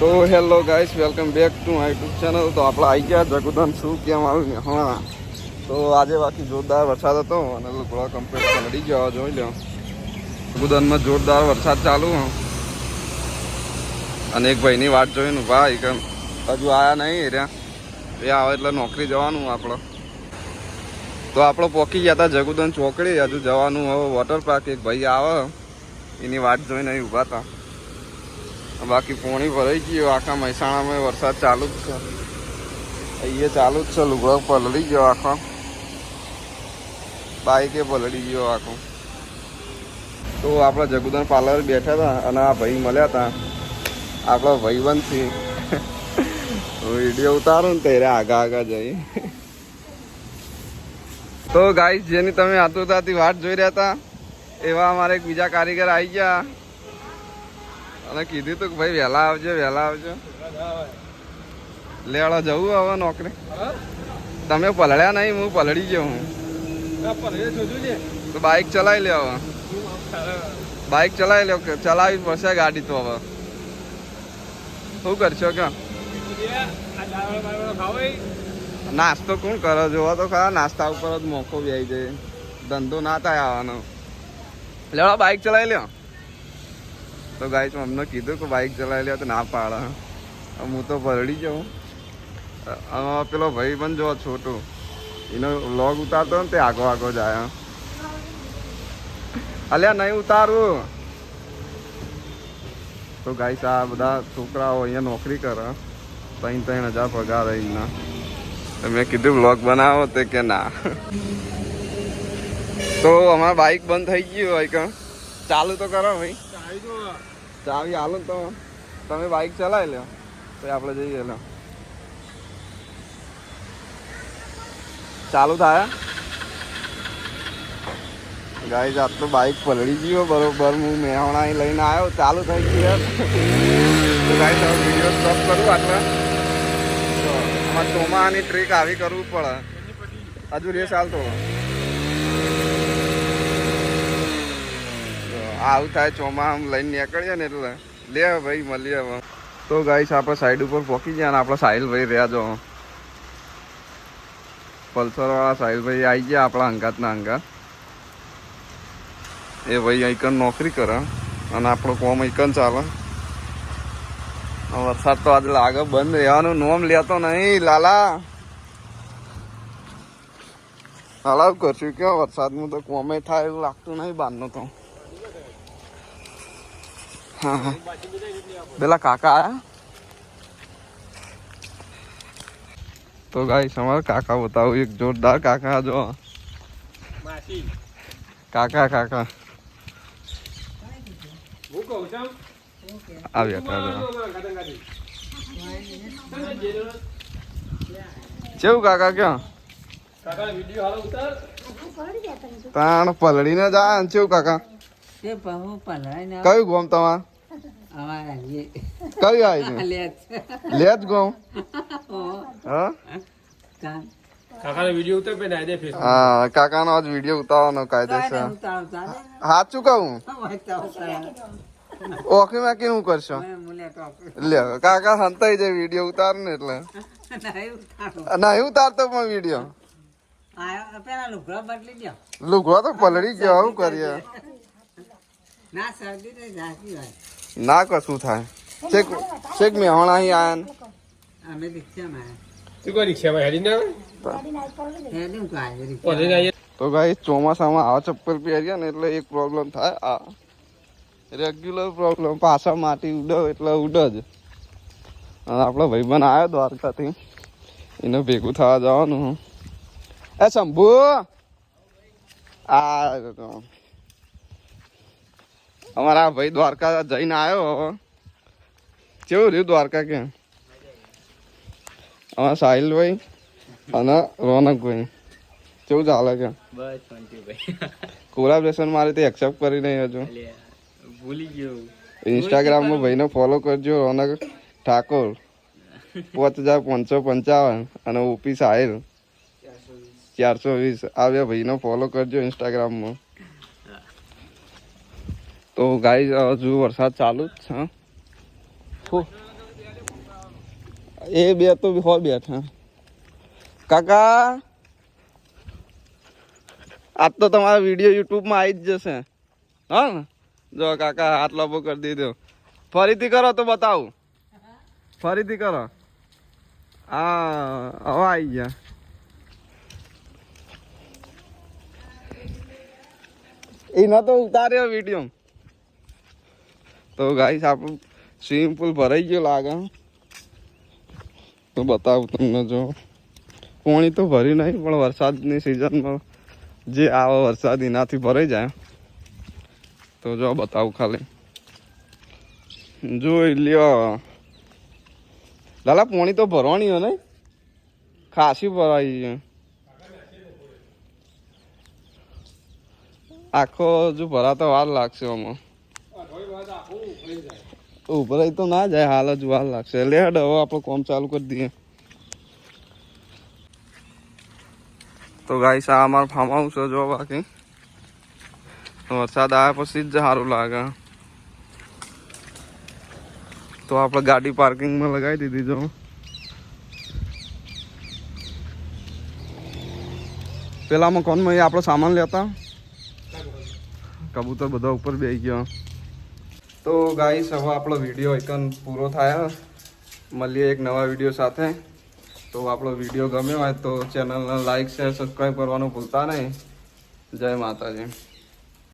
તો hello guys, welcome back to my YouTube channel. તો આપણે આવી ગયા જગુદાન શું કેમ આવ્યું ને હા. તો આજે બાકી જોરદાર વરસાદ હતો અને લુગડા કમ્પ્લીટ પલળી ગયો. જોઈ લો જગુદાનમાં જોરદાર વરસાદ ચાલુ અને એક ભાઈની વાટ જોઈને ભાઈ કે હજુ આયા નહીં રહ્યા. એ આવે એટલે નોકરી જવાનું આપણે. તો આપણે પહોંચી ગયા હતા જગુદાન ચોકડી. હજુ જવાનું હવે વોટર પાર્ક. એક ભાઈ આવે એની વાટ જોઈને અહીં ઊભા હતા. બાકી પોણી ભરાઈ ગયો. આખા મહેસાણામાં વરસાદ ચાલુ જ છે. અહીંયા ચાલુ જ છે. લુગડો પલળી ગયો આખો. બાઈકે પલળી ગયો આખો. તો આપણે જગુદાન પાર્લર બેઠા હતા અને આ ભાઈ મળ્યા હતા. આપણા ભાઈબંધથી વિડીયો ઉતારું ને ત્યારે આગા જઈ. તો ગાઈસ, જેની તમે આતુરતાથી વાટ જોઈ રહ્યા હતા એવા અમારે એક બીજા કારીગર આવી ગયા અને કીધું તું કે ભાઈ વહેલા આવજો. લેવાડો જવું હવે નોકરી. તમે પલળ્યા નહીં, હું પલળી ગયો હું. તો બાઇક ચલાવી લે હવે. બાઇક ચલાવી લો. ચલાવી પડશે ગાડી. તો હવે શું કરશો કે નાસ્તો કોણ કરો? જોવા તો ખરા, નાસ્તા ઉપર જ મોકો બી આવી જાય. ધંધો ના થાય આવવાનો. લેવા બાઇક ચલાવી લ્યો. તો ગાઈસ અમને કીધું કે બાઇક ચલાવી લે તો ના પાડે. હું તો પલળી જાઉં. પેલો ભાઈ પણ જો છોટું એનો વ્લોગ ઉતારતો ને તે આગો જાય. અલ્યા નહીં ઉતારવું. તો ગાઈસ આ બધા છોકરાઓ અહીંયા નોકરી કરે. 3,000 પગાર એમના. મેં કીધું વ્લોગ બનાવો તે કે ના. તો અમારા બાઇક બંધ થઈ ગયું હોય કે ચાલુ તો કરો ભાઈ. ચાવી હાલો તો તમે બાઇક ચલાવી લો તો આપણે જઈએ. લો ચાલુ થાય ગાઈસ. આજ તો બાઇક પલળી ગયો બરોબર. હું મેહોણા લઈને આવ્યો. ચાલુ થઈ ગયું. તો ગાઈસ હવે વિડીયો સ્ટોપ કરું આટલા. અમારે ચોમાની ટ્રીક આવી કરવું પડે. હજુ રેસ હાલતો આવું થાય. ચોમા આમ લઈને નીકળીએ ને એટલે લે ભાઈ મળીએ હવે. તો ગાઈસ આપણે સાઈડ ઉપર પહોંચી ગયા અને આપણા સાહિલભાઈ રહ્યા જો. પલ્સરવાળા સાહિલભાઈ આવી ગયા આપણા અંગાતના અંગાત. એ ભાઈ અહીંકન નોકરી કરે અને આપણો કોમ અહીંકન ચાલે. વરસાદ તો આજે લાગે બંધ રહેવાનું નોમ લેતો નહીં. લાલા કરશું ક્યાં વરસાદમાં તો કોમે થાય એવું લાગતું નહીં બહારનું તો. હા પેલા કાકા આયા. તો ગાઈસ અમારા કાકા બતાવું. એક જોરદાર કાકા જો. કાકા આવ્યા. કેવું કાકા ક્યાં તાણ પલળી ને જાય. કેવું કાકા કયું ગોમ તમાર? કયું આવી લેજ ગોમ. હા કાકાનો આજ વિડીયો ઉતારવાનો કાયદેસર. સાચું કહું ઓકે માં કેવું કરશો? લે કાકા હંતાઈ જાય વિડીયો ઉતાર ને એટલે. ના ઉતારતો પણ વિડીયો. લુગડો તો પલળી ગયો. શું કરીએ? ના કશું થાય. છેક મેહોણા અહીં આયા. તો ગાઈસ ચોમાસામાં આવા ચપ્પલ પહેર્યા ને એટલે એક પ્રોબ્લેમ થાય. આ રેગ્યુલર પ્રોબ્લેમ. પાછા માટી ઉડે એટલે ઉડે જ. અને આપણો ભાઈબંધ આવ્યો દ્વારકાથી. એને ભેગું થવા જવાનું. એ શંભુ અમારા ભાઈ દ્વારકા જઈને આવ્યો. હવે કેવું રહ્યું દ્વારકા? કે અમારા સાહિલભાઈ અને રોનકભાઈ કેવું ચાલે? કે કોલાબ્રેશન મારી તે એક્સેપ્ટ કરી નહીં હજુ. ભૂલી ગયો. ઇન્સ્ટાગ્રામમાં ભાઈને ફોલો કરજો. રોનક ઠાકોર 5,555 અને ઓપી સાહિલ 420. આવ્યા ભાઈને ફોલો કરજો ઇન્સ્ટાગ્રામમાં. તો ગાઈસ હજુ વરસાદ ચાલુ જ છે. એ બે તો હો બેઠા. કાકા આજ તો તમારો વિડીયો યુટ્યુબમાં આવી જ જશે. હા ને જો કાકા હાથ લાંબો કરી દીધો. ફરીથી કરો તો બતાવું. ફરીથી કરો. હા હવે આવી ગયા. એના તો ઉતાર્યો વિડીયો. તો ગાઈસ આપણું સ્વિમિંગ પુલ ભરાઈ ગયો લાગે. તો બતાવું તમને. જો પાણી તો ભરી નહીં પણ વરસાદની સિઝનમાં જે આવે વરસાદ એનાથી ભરાઈ જાય. તો જો બતાવું ખાલી જોઈ લ્યો. લાલા પાણી તો ભરવાની હોય ને ખાસી ભરાઈ છે. આખો હજુ ભરાતા વાર લાગશે આમાં. ઉભરાઈ તો ના જાય હાલ જ વાર લાગશે. લે હેડ હવે આપણે કામ ચાલુ કરી દઈએ. તો ગાઈસ આ અમારું ફાર્મ હાઉસ જો બાકી વરસાદ આવ્યા પછી જ સારું લાગે. તો આપણે ગાડી પાર્કિંગમાં લગાવી દીધી. જો પેલા મકાનમાં આપણો સામાન લેતા કબૂતર બધા ઉપર બેસી ગયો. તો ગાઈસ હવે આપણો વિડીયો એકન પૂરો થાય. મળીએ એક નવા વિડીયો સાથે. તો આપણો વિડીયો ગમ્યો હોય તો ચેનલને લાઈક શેર સબસ્ક્રાઈબ કરવાનું ભૂલતા નહીં. જય માતાજી.